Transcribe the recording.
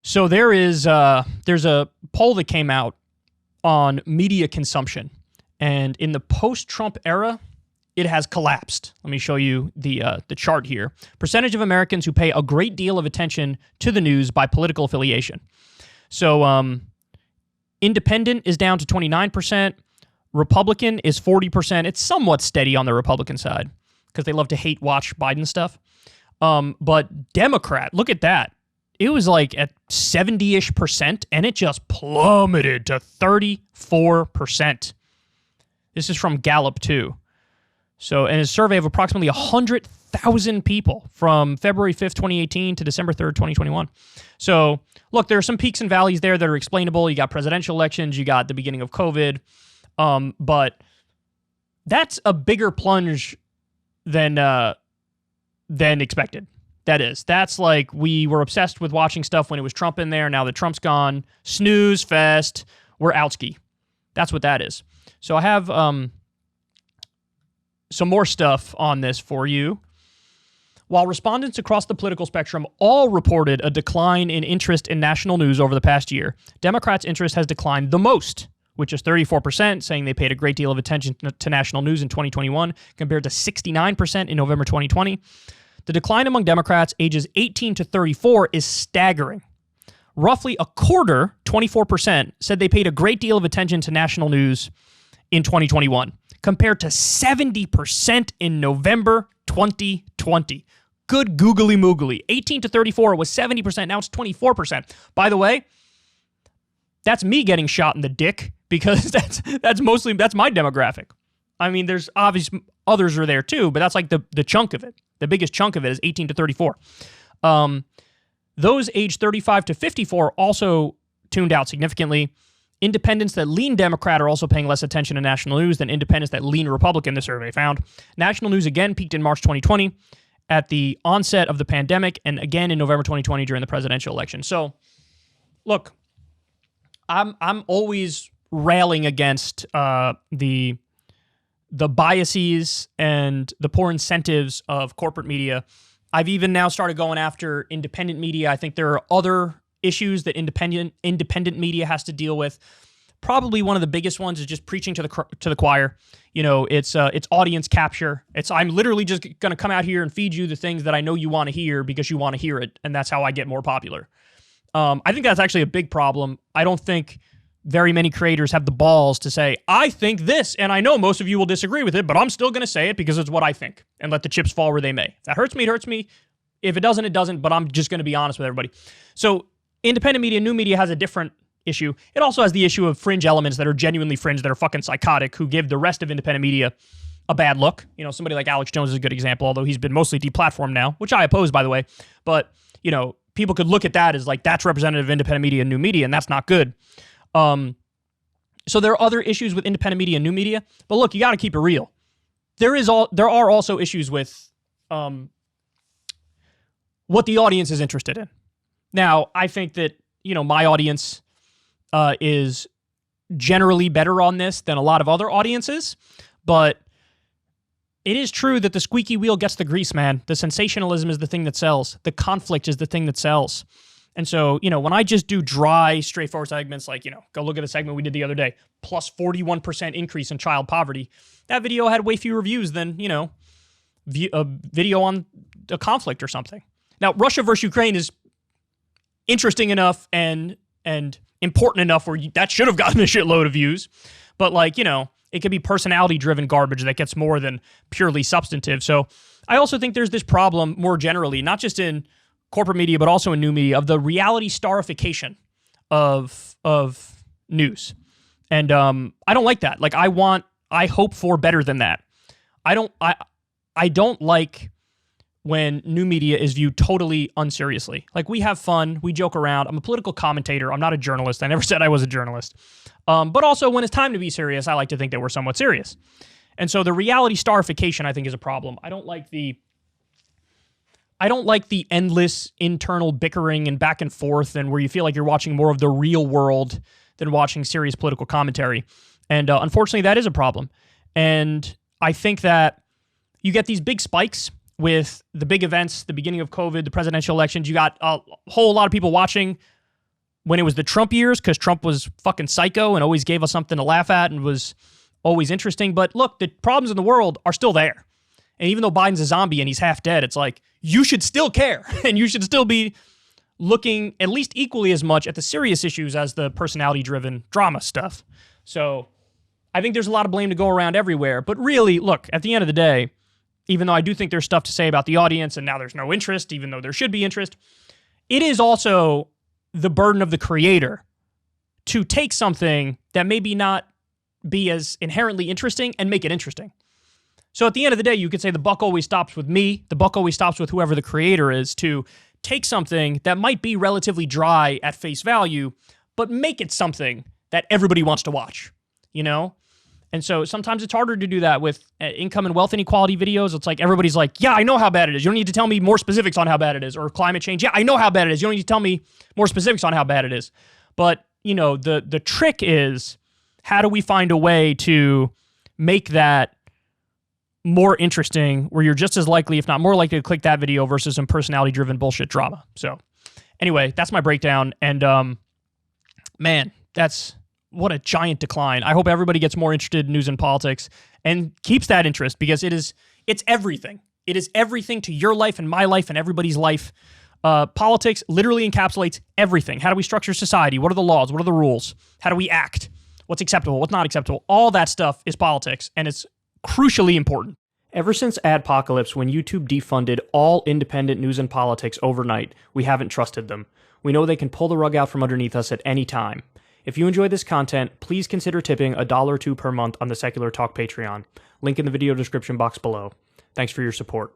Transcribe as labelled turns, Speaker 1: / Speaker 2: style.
Speaker 1: So there's a poll that came out on media consumption, and in the post-Trump era, it has collapsed. Let me show you the chart here. Percentage of Americans who pay a great deal of attention to the news by political affiliation. So independent is down to 29%. Republican is 40%. It's somewhat steady on the Republican side because they love to hate watch Biden stuff. But Democrat, look at that. It was like at 70-ish%, and it just plummeted to 34%. This is from Gallup, too. So, in a survey of approximately 100,000 people from February 5th, 2018 to December 3rd, 2021. So, look, there are some peaks and valleys there that are explainable. You got presidential elections. You got the beginning of COVID. But that's a bigger plunge than expected. That's like we were obsessed with watching stuff when it was Trump in there. Now that Trump's gone, snooze fest, we're outski. That's what that is. So I have some more stuff on this for you. While respondents across the political spectrum all reported a decline in interest in national news over the past year, Democrats' interest has declined the most, which is 34%, saying they paid a great deal of attention to national news in 2021, compared to 69% in November 2020. The decline among Democrats ages 18 to 34 is staggering. Roughly a quarter, 24%, said they paid a great deal of attention to national news in 2021, compared to 70% in November 2020. Good googly moogly. 18 to 34 was 70%, now it's 24%. By the way, that's me getting shot in the dick, because that's my demographic. I mean, there's obvious others are there too, but that's like the chunk of it. The biggest chunk of it is 18 to 34. Those aged 35 to 54 also tuned out significantly. Independents that lean Democrat are also paying less attention to national news than independents that lean Republican, the survey found. National news again peaked in March 2020 at the onset of the pandemic, and again in November 2020 during the presidential election. So, look, I'm always railing against the biases and the poor incentives of corporate media. I've even now started going after independent media. I think there are other issues that independent media has to deal with. Probably one of the biggest ones is just preaching to the choir. You know, it's audience capture. I'm literally just going to come out here and feed you the things that I know you want to hear because you want to hear it, and that's how I get more popular. I think that's actually a big problem. I don't think very many creators have the balls to say, I think this, and I know most of you will disagree with it, but I'm still going to say it because it's what I think, and let the chips fall where they may. If that hurts me, it hurts me. If it doesn't, it doesn't, but I'm just going to be honest with everybody. So independent media, new media has a different issue. It also has the issue of fringe elements that are genuinely fringe, that are fucking psychotic, who give the rest of independent media a bad look. You know, somebody like Alex Jones is a good example, although he's been mostly deplatformed now, which I oppose, by the way. But, you know, people could look at that as like, that's representative of independent media and new media, and that's not good. So there are other issues with independent media and new media, but look, you got to keep it real. There are also issues with what the audience is interested in. Now, I think that, you know, my audience is generally better on this than a lot of other audiences, but it is true that the squeaky wheel gets the grease, man. The sensationalism is the thing that sells. The conflict is the thing that sells. And so, you know, when I just do dry, straightforward segments like, you know, go look at a segment we did the other day, plus 41% increase in child poverty, that video had way fewer views than, you know, a video on a conflict or something. Now, Russia versus Ukraine is interesting enough and important enough where that should have gotten a shitload of views. But, like, you know, it could be personality-driven garbage that gets more than purely substantive. So I also think there's this problem more generally, not just in corporate media, but also in new media, of the reality starification of news. And I don't like that. Like, I hope for better than that. I don't like when new media is viewed totally unseriously. Like, we have fun, we joke around. I'm a political commentator. I'm not a journalist. I never said I was a journalist. But also, when it's time to be serious, I like to think that we're somewhat serious. And so the reality starification, I think, is a problem. I don't like the endless internal bickering and back and forth, and where you feel like you're watching more of the real world than watching serious political commentary. And unfortunately, that is a problem. And I think that you get these big spikes with the big events, the beginning of COVID, the presidential elections. You got a whole lot of people watching when it was the Trump years, because Trump was fucking psycho and always gave us something to laugh at and was always interesting. But look, the problems in the world are still there. And even though Biden's a zombie and he's half dead, it's like, you should still care. And you should still be looking at least equally as much at the serious issues as the personality-driven drama stuff. So I think there's a lot of blame to go around everywhere. But really, look, at the end of the day, even though I do think there's stuff to say about the audience and now there's no interest, even though there should be interest, it is also the burden of the creator to take something that maybe not be as inherently interesting and make it interesting. So at the end of the day, you could say the buck always stops with me, the buck always stops with whoever the creator is, to take something that might be relatively dry at face value, but make it something that everybody wants to watch, you know? And so sometimes it's harder to do that with income and wealth inequality videos. It's like everybody's like, yeah, I know how bad it is. You don't need to tell me more specifics on how bad it is. Or climate change. Yeah, I know how bad it is. You don't need to tell me more specifics on how bad it is. But, you know, the trick is, how do we find a way to make that more interesting where you're just as likely, if not more likely, to click that video versus some personality-driven bullshit drama. So anyway, that's my breakdown. And man, what a giant decline. I hope everybody gets more interested in news and politics and keeps that interest, because it's everything. It is everything to your life and my life and everybody's life. Politics literally encapsulates everything. How do we structure society? What are the laws? What are the rules? How do we act? What's acceptable? What's not acceptable? All that stuff is politics, and it's crucially important. Ever since Adpocalypse, when YouTube defunded all independent news and politics overnight, we haven't trusted them. We know they can pull the rug out from underneath us at any time. If you enjoy this content, please consider tipping $1 or $2 per month on the Secular Talk Patreon. Link in the video description box below. Thanks for your support.